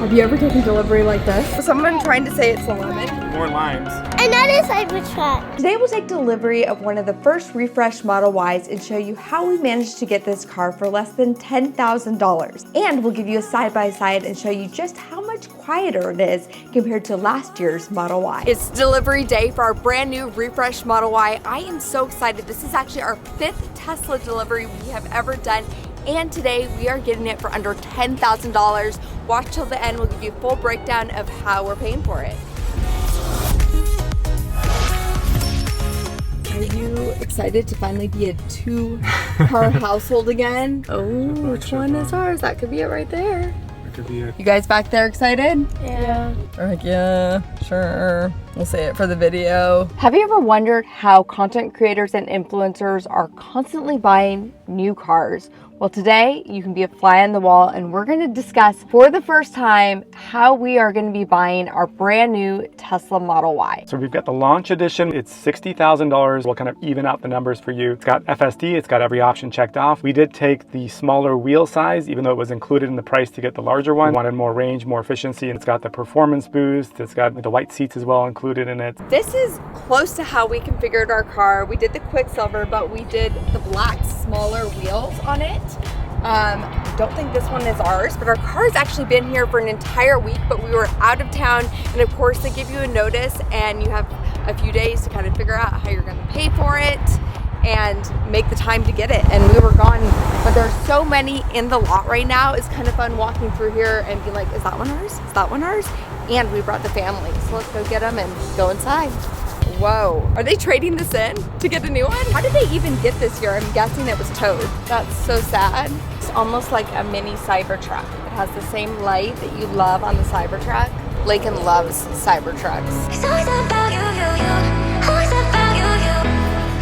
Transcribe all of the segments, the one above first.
Have you ever taken delivery like this? Someone trying to say it's a lemon. More limes. Another Cybertruck. Today we'll take delivery of one of the first refreshed Model Ys and show you how we managed to get this car for less than $10,000. And we'll give you a side-by-side and show you just how much quieter it is compared to last year's Model Y. It's delivery day for our brand new refreshed Model Y. I am so excited. This is actually our 5th Tesla delivery we have ever done. And today we are getting it for under $10,000. Watch till the end, we'll give you a full breakdown of how we're paying for it. Are you excited to finally be a 2-car household again? Oh, which one is ours? That could be it right there. That could be it. You guys back there excited? Yeah. We're like, yeah, sure. We'll say it for the video. Have you ever wondered how content creators and influencers are constantly buying new cars? Well, today you can be a fly on the wall and we're going to discuss for the first time how we are going to be buying our brand new Tesla Model Y. So we've got the launch edition. It's $60,000. We'll kind of even out the numbers for you. It's got FSD. It's got every option checked off. We did take the smaller wheel size, even though it was included in the price to get the larger one. We wanted more range, more efficiency, and it's got the performance boost. It's got the white seats as well included in it. This is close to how we configured our car. We did the Quicksilver, but we did the black smaller wheels on it. I don't think this one is ours, but our car's actually been here for an entire week, but we were out of town, and of course they give you a notice and you have a few days to kind of figure out how you're going to pay for it and make the time to get it. And we were gone, but there's so many in the lot right now. It's kind of fun walking through here and being like, is that one ours? Is that one ours? And we brought the family, so let's go get them and go inside. Whoa, are they trading this in to get a new one? How did they even get this here? I'm guessing it was towed. That's so sad. It's almost like a mini Cybertruck. It has the same light that you love on the Cybertruck. Lakin loves Cybertrucks. It's always about you. Always about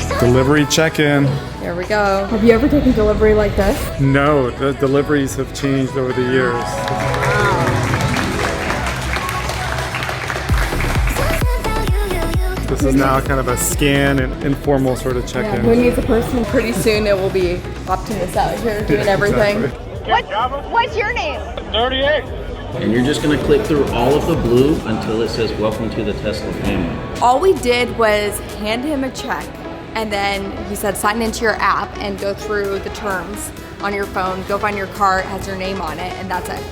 you. Delivery check-in. There we go. Have you ever taken delivery like this? No, the deliveries have changed over the years. This is now kind of a scan and informal sort of check-in. Who needs a person? Pretty soon it will be Optimus out here doing everything. Exactly. What's your name? 38. And you're just going to click through all of the blue until it says welcome to the Tesla family. All we did was hand him a check, and then he said sign into your app and go through the terms on your phone, go find your car, it has your name on it, and that's it.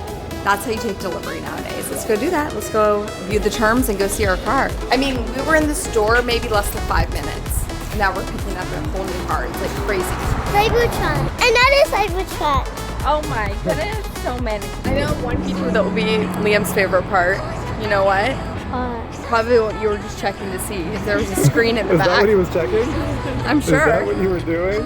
That's how you take delivery nowadays. Let's go do that. Let's go view the terms and go see our car. I mean, we were in the store maybe less than 5 minutes. Now we're picking up a whole new car. It's like crazy. Cybertruck. Another Cybertruck. Oh my goodness, so many. I know one feature that will be Liam's favorite part. You know what? Probably what you were just checking to see if there was a screen in the back. Is that what he was checking? I'm sure. Is that what you were doing?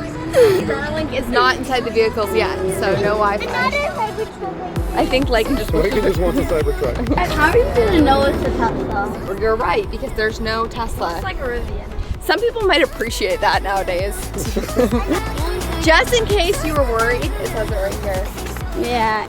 Starlink is not inside the vehicles yet, so no Wi-Fi. Another Cybertruck. I think Lakin just Lincoln just wants a Cybertruck. How are you gonna know it's a Tesla? You're right, because there's no Tesla. It's like a Rivian. Some people might appreciate that nowadays. Just in case you were worried, it says it right here. Yeah.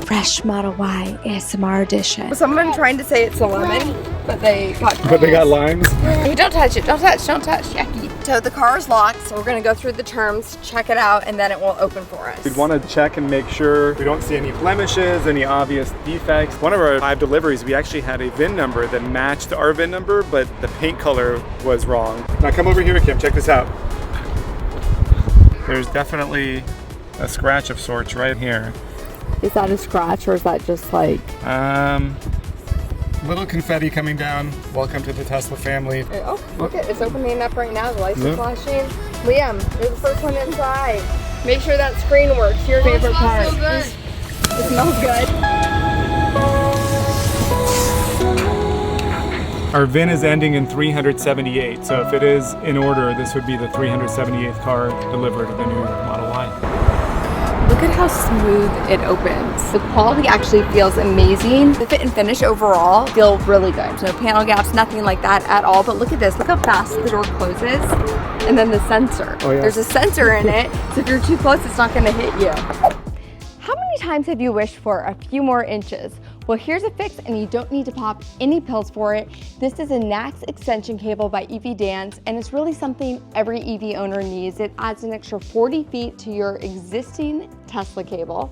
Fresh Model Y ASMR edition. Someone trying to say it's a lemon, but they got limes. Hey, don't touch it, don't touch, Yucky. So the car is locked, so we're gonna go through the terms, check it out, and then it will open for us. We'd want to check and make sure we don't see any blemishes, any obvious defects. One of our 5 deliveries, we actually had a VIN number that matched our VIN number, but the paint color was wrong. Now come over here, Kim, check this out. There's definitely a scratch of sorts right here. Is that a scratch, or is that just like... Little confetti coming down. Welcome to the Tesla family. Oh, look it, it's opening up right now. The lights are flashing. Liam, you're the first one inside. Make sure that screen works. Your favorite part. So good. It smells good. Our VIN is ending in 378, so if it is in order, this would be the 378th car delivered to the new Model Y. Look at how smooth it opens. The quality actually feels amazing. The fit and finish overall feel really good. No panel gaps, nothing like that at all. But look at this, look how fast the door closes. And then the sensor. Oh, yeah. There's a sensor in it, so if you're too close, it's not gonna hit you. How many times have you wished for a few more inches? Well, here's a fix, and you don't need to pop any pills for it. This is a NACS extension cable by EV Dance, and it's really something every EV owner needs. It adds an extra 40 feet to your existing Tesla cable.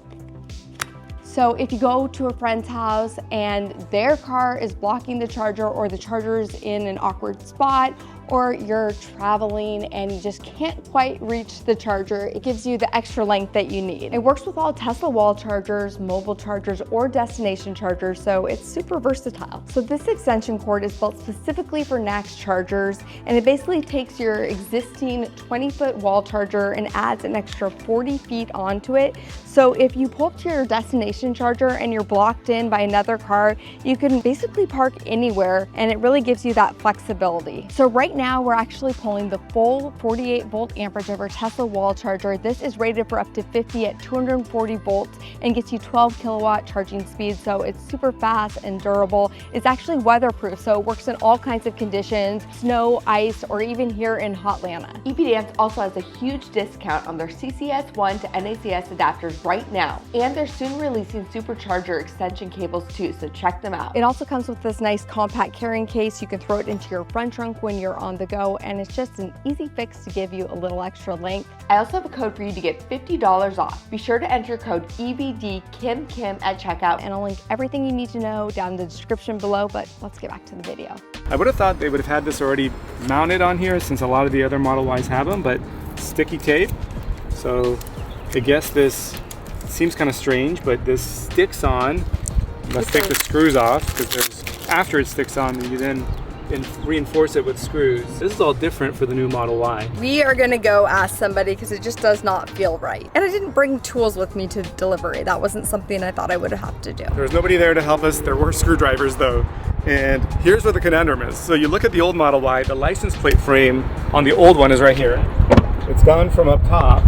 So if you go to a friend's house and their car is blocking the charger, or the charger's in an awkward spot, or you're traveling and you just can't quite reach the charger, it gives you the extra length that you need. It works with all Tesla wall chargers, mobile chargers, or destination chargers, so it's super versatile. So this extension cord is built specifically for NACS chargers, and it basically takes your existing 20-foot wall charger and adds an extra 40 feet onto it. So if you pull up to your destination charger and you're blocked in by another car, you can basically park anywhere, and it really gives you that flexibility. So right now we're actually pulling the full 48 volt amperage of our Tesla wall charger. This is rated for up to 50 at 240 volts and gets you 12 kilowatt charging speed, so it's super fast and durable. It's actually weatherproof, so it works in all kinds of conditions, snow, ice, or even here in Hotlanta. EPDance also has a huge discount on their CCS1 to NACS adapters right now, and they're soon releasing Supercharger extension cables too, so check them out. It also comes with this nice compact carrying case. You can throw it into your front trunk when you're on the go, and it's just an easy fix to give you a little extra length. I also have a code for you to get $50 off. Be sure to enter code EBDKIMKIM at checkout, and I'll link everything you need to know down in the description below, but let's get back to the video. I would have thought they would have had this already mounted on here, since a lot of the other Model Ys have them, but sticky tape. So I guess this seems kind of strange, but this sticks on. Let's take the screws off, because after it sticks on, you then reinforce it with screws. This is all different for the new Model Y. We are gonna go ask somebody because it just does not feel right. And I didn't bring tools with me to delivery. That wasn't something I thought I would have to do. There was nobody there to help us. There were screwdrivers though. And here's what the conundrum is. So you look at the old Model Y, the license plate frame on the old one is right here. It's gone from up top,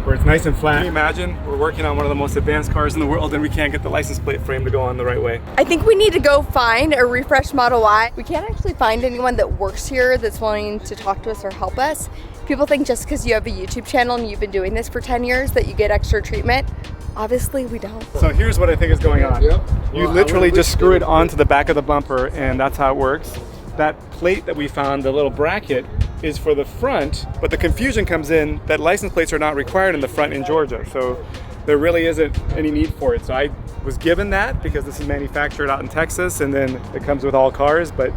where it's nice and flat. Can you imagine we're working on one of the most advanced cars in the world and we can't get the license plate frame to go on the right way? I think we need to go find a refreshed Model Y. We can't actually find anyone that works here that's willing to talk to us or help us. People think just because you have a YouTube channel and you've been doing this for 10 years that you get extra treatment. Obviously we don't. So here's what I think is going on. You literally just screw it onto the back of the bumper, and that's how it works. That plate that we found, the little bracket, is for the front, but the confusion comes in that license plates are not required in the front in Georgia, so there really isn't any need for it. So I was given that because this is manufactured out in Texas, and then it comes with all cars, but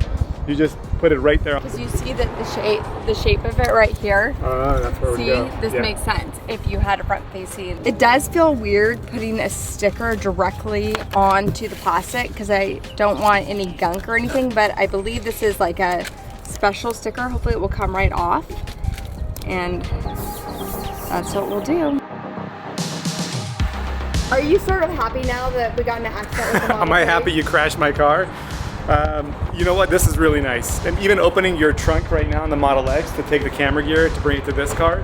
you just put it right there. Because you see that the shape of it right here. That's where we go. See, this makes sense if you had a front facing. It does feel weird putting a sticker directly onto the plastic because I don't want any gunk or anything, but I believe this is like a special sticker. Hopefully it will come right off, and that's what we'll do. Are you sort of happy now that we got in an accident with the Model Am I Y? happy you crashed my car? You know what, this is really nice. And even opening your trunk right now in the Model X to take the camera gear to bring it to this car,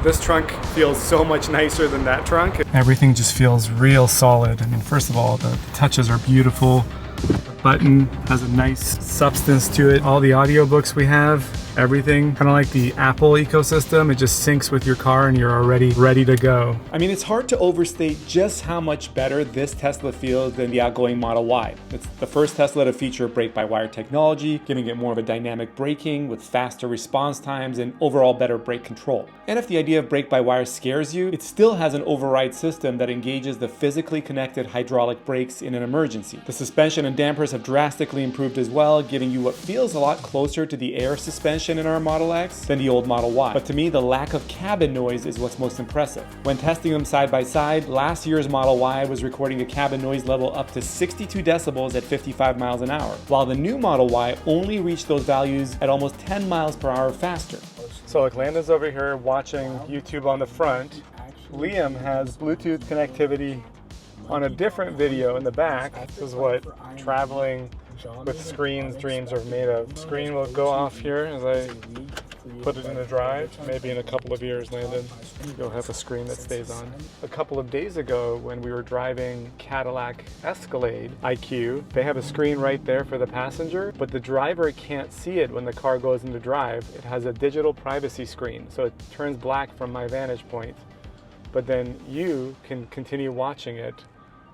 this trunk feels so much nicer than that trunk. Everything just feels real solid. I mean, first of all, the touches are beautiful. The button has a nice substance to it. All the audiobooks we have, everything, kind of like the Apple ecosystem, it just syncs with your car and you're already ready to go. I mean, it's hard to overstate just how much better this Tesla feels than the outgoing Model Y. It's the first Tesla to feature brake-by-wire technology, giving it more of a dynamic braking with faster response times and overall better brake control. And if the idea of brake-by-wire scares you, it still has an override system that engages the physically connected hydraulic brakes in an emergency. The suspension and dampers have drastically improved as well, giving you what feels a lot closer to the air suspension in our Model X than the old Model Y. But to me, the lack of cabin noise is what's most impressive. When testing them side by side, last year's Model Y was recording a cabin noise level up to 62 decibels at 55 miles an hour, while the new Model Y only reached those values at almost 10 miles per hour faster. So like Landon's over here watching YouTube on the front. Liam has Bluetooth connectivity on a different video in the back. This is what traveling with screens dreams are made of. Screen will go off here as I put it in the drive. Maybe in a couple of years, Landon, you'll have a screen that stays on. A couple of days ago when we were driving Cadillac Escalade IQ, they have a screen right there for the passenger, but the driver can't see it when the car goes into drive. It has a digital privacy screen, so it turns black from my vantage point, but then you can continue watching it.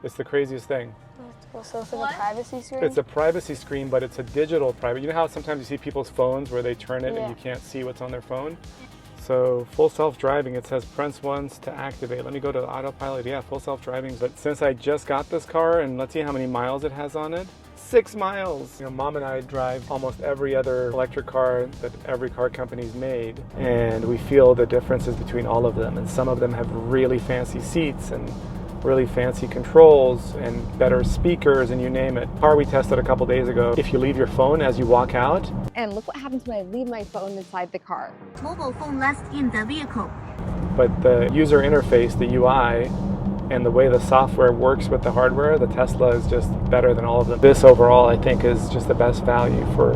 It's the craziest thing. So it's like a privacy screen? It's a privacy screen, but it's a digital private. You know how sometimes you see people's phones where they turn it and you can't see what's on their phone? So full self-driving, it says press once to activate. Let me go to autopilot. Yeah, full self-driving. But since I just got this car, and let's see how many miles it has on it. 6 miles. You know, Mom and I drive almost every other electric car that every car company's made, and we feel the differences between all of them. And some of them have really fancy seats and really fancy controls and better speakers, and you name it. Car we tested a couple days ago, if you leave your phone as you walk out. And look what happens when I leave my phone inside the car. Mobile phone left in the vehicle. But the user interface, the UI, and the way the software works with the hardware, the Tesla is just better than all of them. This overall, I think, is just the best value for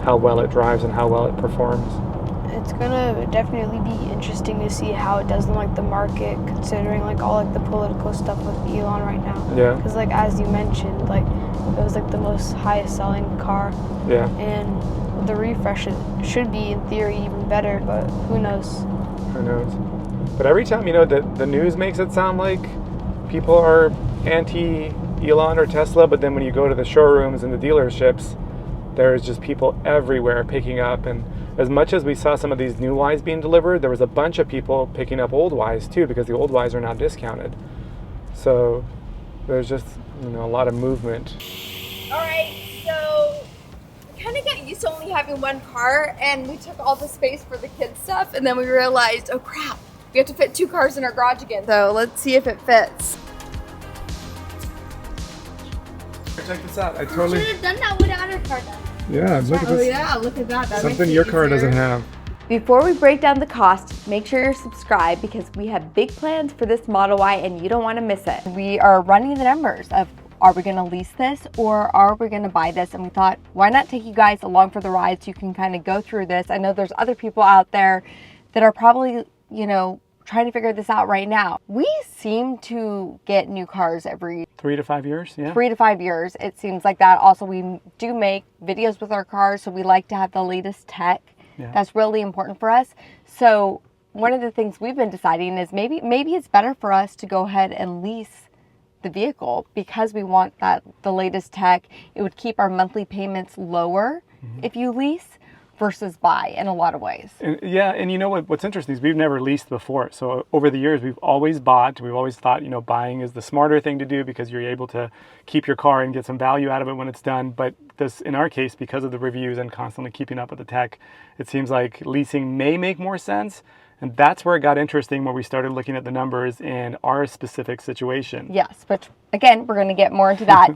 how well it drives and how well it performs. It's gonna definitely be interesting to see how it does in like the market, considering like all like the political stuff with Elon right now. Yeah. Because like as you mentioned, like it was like the most highest selling car. Yeah. And with the refresh, it should be in theory even better, but who knows? Who knows? But every time, you know, the news makes it sound like people are anti-Elon or Tesla, but then when you go to the showrooms and the dealerships, there's just people everywhere picking up. And as much as we saw some of these new Ys being delivered, there was a bunch of people picking up old Ys too, because the old Ys are now discounted. So there's just, you know, a lot of movement. All right, so we kind of got used to only having one car, and we took all the space for the kids' stuff, and then we realized, oh crap, we have to fit 2 cars in our garage again. So let's see if it fits. Check this out. I totally. Should have done that without our car done. Yeah, look at Oh this. yeah, look at that. That Something makes it your car easier. doesn't have. Before we break down the cost, make sure you're subscribed because we have big plans for this Model Y and you don't want to miss it. We are running the numbers of, are we going to lease this or are we going to buy this? And we thought, why not take you guys along for the ride so you can kind of go through this. I know there's other people out there that are probably, you know, trying to figure this out right now. We seem to get new cars every 3 to 5 years, yeah. 3 to 5 years. It seems like that. Also, we do make videos with our cars, so we like to have the latest tech. Yeah. That's really important for us. So one of the things we've been deciding is maybe it's better for us to go ahead and lease the vehicle because we want the latest tech. It would keep our monthly payments lower if you lease versus buy in a lot of ways. And, yeah, and you know what's interesting is we've never leased before. So over the years, we've always bought. We've always thought, you know, buying is the smarter thing to do because you're able to keep your car and get some value out of it when it's done. But this, in our case, because of the reviews and constantly keeping up with the tech, it seems like leasing may make more sense. And that's where it got interesting when we started looking at the numbers in our specific situation. Yes, but again, we're going to get more into that.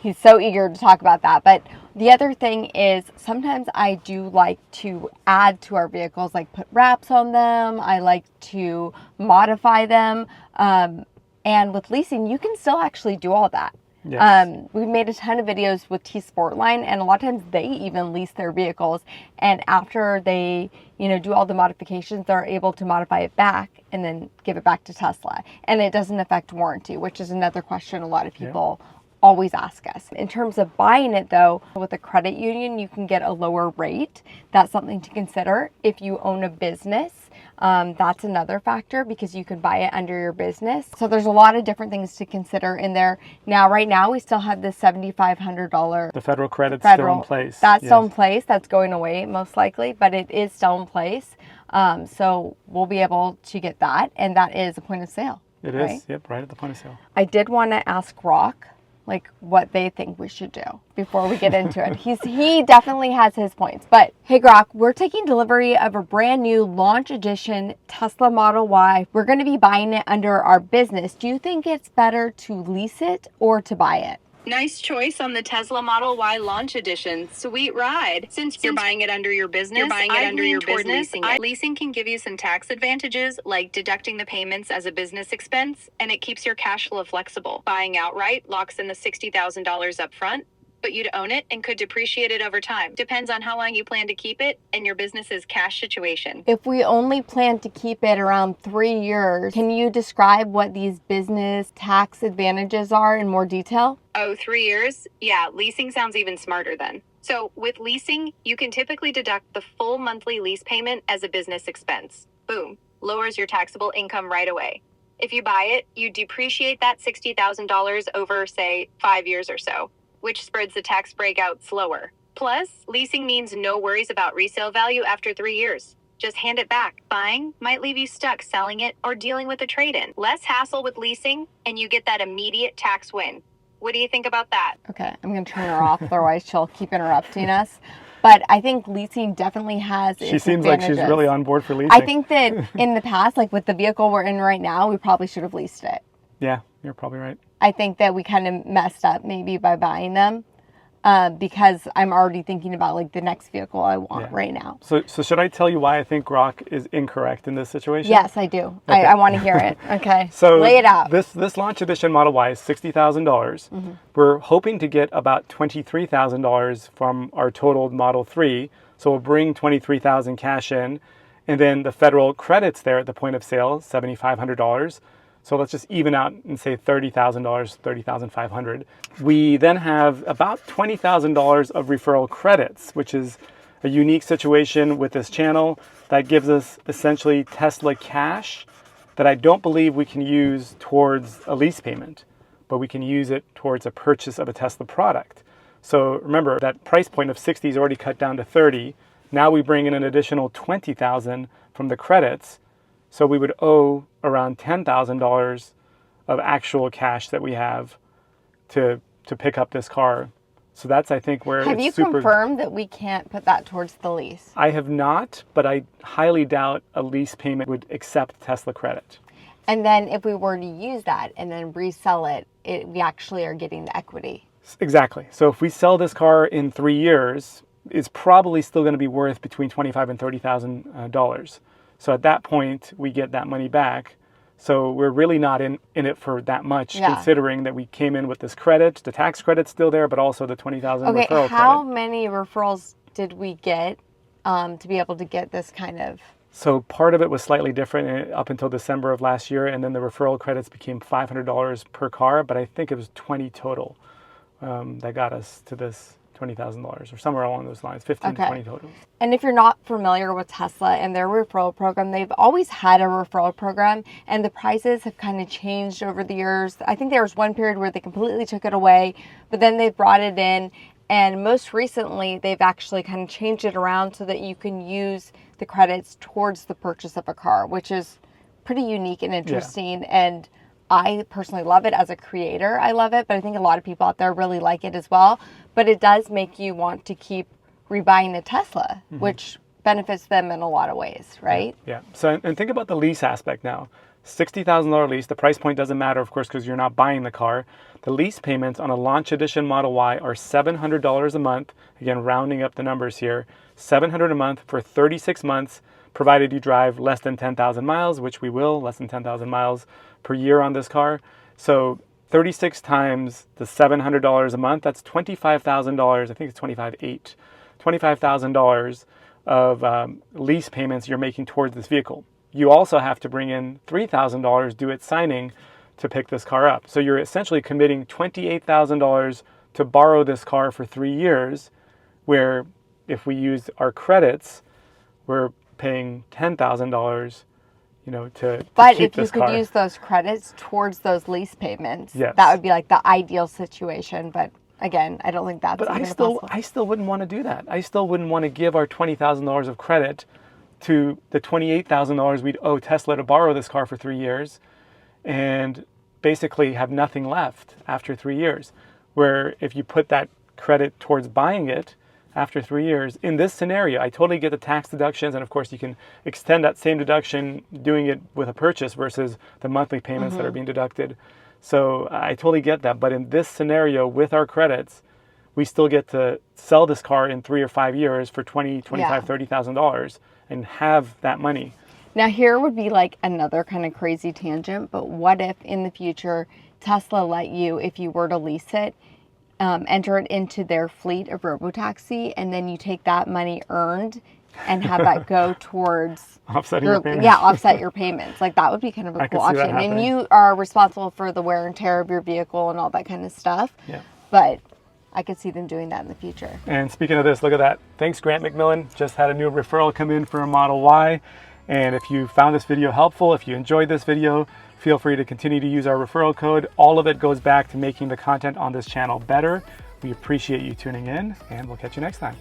He's so eager to talk about that. But the other thing is sometimes I do like to add to our vehicles, like put wraps on them. I like to modify them. And with leasing, you can still actually do all that. Yes. We've made a ton of videos with T Sportline, and a lot of times they even lease their vehicles. And after they, you know, do all the modifications, they're able to modify it back and then give it back to Tesla. And it doesn't affect warranty, which is another question a lot of people always ask us. In terms of buying it though, with a credit union, you can get a lower rate. That's something to consider. If you own a business, that's another factor because you can buy it under your business. So there's a lot of different things to consider in there. Now, right now, we still have the $7,500. The federal credit's still in place. That's still in place. That's going away most likely, but it is still in place. So we'll be able to get that. And that is a point of sale. It is, yep, right at the point of sale. I did want to ask Rock, like what they think we should do before we get into it. He definitely has his points. But hey Grok, we're taking delivery of a brand new launch edition Tesla Model Y. We're going to be buying it under our business. Do you think it's better to lease it or to buy it? Nice choice on the Tesla Model Y launch edition. Sweet ride. Since you're buying it under your business, leasing can give you some tax advantages like deducting the payments as a business expense, and it keeps your cash flow flexible. Buying outright locks in the $60,000 up front, but you'd own it and could depreciate it over time. Depends on how long you plan to keep it and your business's cash situation. If we only plan to keep it around 3 years, can you describe what these business tax advantages are in more detail? Oh, 3 years? Yeah, leasing sounds even smarter then. So with leasing, you can typically deduct the full monthly lease payment as a business expense. Boom, lowers your taxable income right away. If you buy it, you depreciate that $60,000 over, say, 5 years or so, which spreads the tax break out slower. Plus, leasing means no worries about resale value after 3 years. Just hand it back. Buying might leave you stuck selling it or dealing with a trade-in. Less hassle with leasing, and you get that immediate tax win. What do you think about that? Okay, I'm gonna turn her off, otherwise she'll keep interrupting us. But I think leasing definitely has its She seems like she's advantages. really on board for leasing. I think that in the past, like with the vehicle we're in right now, we probably should have leased it. Yeah, you're probably right. I think that we kind of messed up maybe by buying them because I'm already thinking about like the next vehicle I want right now. So should I tell you why I think Grok is incorrect in this situation? Yes, I do. Okay. I want to hear it. Okay. So lay it out. This launch edition Model Y is $60,000. We're hoping to get about $23,000 from our totaled Model 3. So we'll bring $23,000 cash in, and then the federal credits there at the point of sale, $7,500. So let's just even out and say $30,000, $30,500. We then have about $20,000 of referral credits, which is a unique situation with this channel that gives us essentially Tesla cash that I don't believe we can use towards a lease payment, but we can use it towards a purchase of a Tesla product. So remember, that price point of 60 is already cut down to 30. Now we bring in an additional 20,000 from the credits. So we would owe around $10,000 of actual cash that we have to pick up this car. So that's, I think, where Have you confirmed that we can't put that towards the lease? I have not, but I highly doubt a lease payment would accept Tesla credit. And then if we were to use that and then resell it, we actually are getting the equity. Exactly. So if we sell this car in 3 years, it's probably still going to be worth between $25,000 and $30,000. So at that point, we get that money back. So we're really not in it for that much, considering that we came in with this credit. The tax credit's still there, but also the $20,000 referral credit. How many referrals did we get to be able to get this kind of? So part of it was slightly different up until December of last year, and then the referral credits became $500 per car, but I think it was 20 total that got us to this $20,000 or somewhere along those lines, 15 to 20 total. And if you're not familiar with Tesla and their referral program, they've always had a referral program, and the prices have kind of changed over the years. I think there was one period where they completely took it away, but then they brought it in, and most recently they've actually kind of changed it around so that you can use the credits towards the purchase of a car, which is pretty unique and interesting. And I personally love it as a creator. I love it, but I think a lot of people out there really like it as well. But it does make you want to keep rebuying a Tesla, which benefits them in a lot of ways, right? Yeah. So, and think about the lease aspect now. $60,000 lease, the price point doesn't matter, of course, because you're not buying the car. The lease payments on a launch edition Model Y are $700 a month. Again, rounding up the numbers here. $700 a month for 36 months, provided you drive less than 10,000 miles, which we will, less than 10,000 miles per year on this car. So 36 times the $700 a month, that's $25,000. I think it's $25,000 of lease payments you're making towards this vehicle. You also have to bring in $3,000 due at signing to pick this car up. So you're essentially committing $28,000 to borrow this car for 3 years, where if we use our credits, we're paying $10,000, to But keep if you this could car. use those credits towards those lease payments, Yes. that would be like the ideal situation. But again, I don't think that's But even I possible. still wouldn't want to do that. I still wouldn't want to give our $20,000 of credit to the $28,000 we'd owe Tesla to borrow this car for 3 years and basically have nothing left after 3 years. Where if you put that credit towards buying it after 3 years, in this scenario, I totally get the tax deductions, and of course you can extend that same deduction doing it with a purchase versus the monthly payments that are being deducted. So I totally get that. But in this scenario with our credits, we still get to sell this car in 3 or 5 years for $20,000, $25,000, $30,000 and have that money. Now here would be like another kind of crazy tangent, but what if in the future Tesla let you, if you were to lease it, enter it into their fleet of robotaxi, and then you take that money earned and have that go towards Offsetting your payments. Yeah, offset your payments. Like that would be kind of a I cool could see that option. And happening. you are responsible for the wear and tear of your vehicle and all that kind of stuff. Yeah. But I could see them doing that in the future. And speaking of this, look at that. Thanks, Grant McMillan. Just had a new referral come in for a Model Y. And if you found this video helpful, if you enjoyed this video, feel free to continue to use our referral code. All of it goes back to making the content on this channel better. We appreciate you tuning in, and we'll catch you next time.